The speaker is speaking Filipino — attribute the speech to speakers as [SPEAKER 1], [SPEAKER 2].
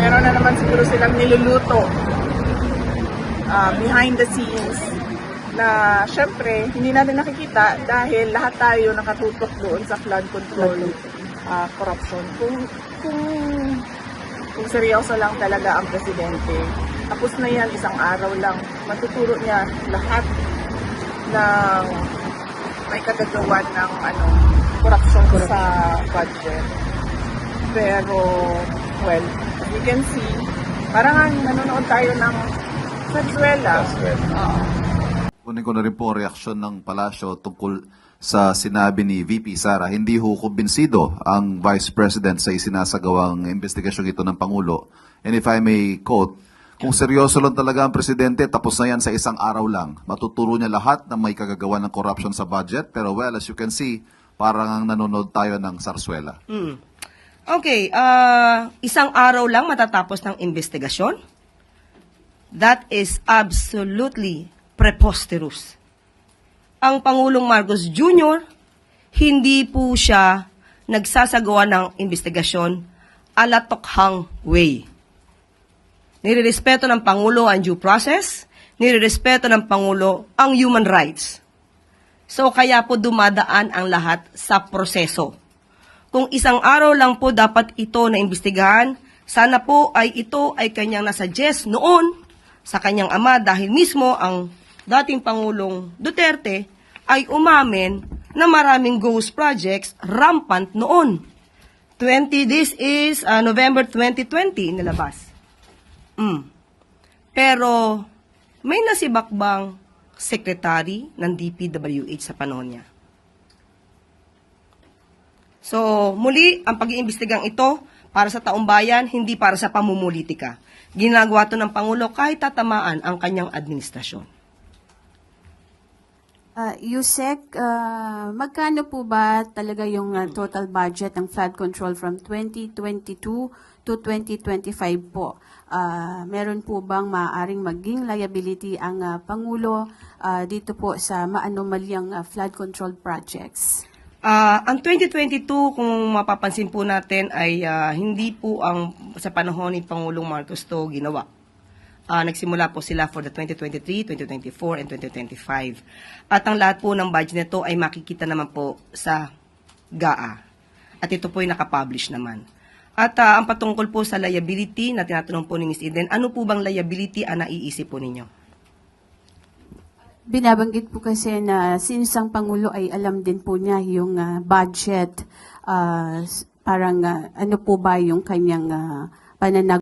[SPEAKER 1] meron na naman siguro silang niluluto behind the scenes na syempre hindi natin nakikita dahil lahat tayo nakatutok doon sa flood control corruption. Kung seryoso lang talaga ang presidente, tapos na yan, isang araw lang, matuturo niya lahat ng may kagagawan ng corruption sa budget. Pero, well, as you can see, parang nanonood tayo ng Venezuela.
[SPEAKER 2] Kunin ko na rin po ang reaksyon ng palasyo tungkol sa sinabi ni VP Sara. Hindi ho kumbinsido ang Vice President sa isinasagawang investigasyon ito ng Pangulo. And if I may quote, kung seryoso lang talaga ang Presidente, tapos na yan sa isang araw lang. Matuturo niya lahat na may kagagawa ng corruption sa budget. Pero well, as you can see, parang nanonood tayo ng sarsuela.
[SPEAKER 3] Okay, isang araw lang matatapos ng investigasyon? That is absolutely preposterous. Ang Pangulong Marcos Jr., hindi po siya nagsasagawa ng investigasyon ala tokhang way. Nirerespeto ng Pangulo ang due process, nirerespeto ng Pangulo ang human rights. So kaya po dumadaan ang lahat sa proseso. Kung isang araw lang po dapat ito na imbestigahan, sana po ay ito ay kanyang nasuggest noon sa kanyang ama dahil mismo ang dating Pangulong Duterte ay umamin na maraming ghost projects rampant noon. This is November 2020 nilabas. Pero may nasibak bang secretary ng DPWH sa panahon niya? So, muli, ang pag-iimbestigang ito para sa taong bayan, hindi para sa pamumulitika. Ginagawa ito ng Pangulo kahit tatamaan ang kanyang administrasyon.
[SPEAKER 4] Yusek, magkano po ba talaga yung total budget ng flood control from 2022 to 2025 po? Meron po bang maaaring maging liability ang Pangulo dito po sa maanomalyang flood control projects?
[SPEAKER 3] Ang 2022, kung mapapansin po natin, ay hindi po sa panahon ni Pangulong Marcos to ginawa. Nagsimula po sila for the 2023, 2024, and 2025. At ang lahat po ng budget nito ay makikita naman po sa GAA. At ito po ay nakapublish naman. At ang patungkol po sa liability na tinatanong po ni Ms. Eden, ano po bang liability ang naiisip po ninyo?
[SPEAKER 4] Binabanggit po kasi na since ang Pangulo ay alam din po niya yung budget, parang ano po ba yung kanyang pananag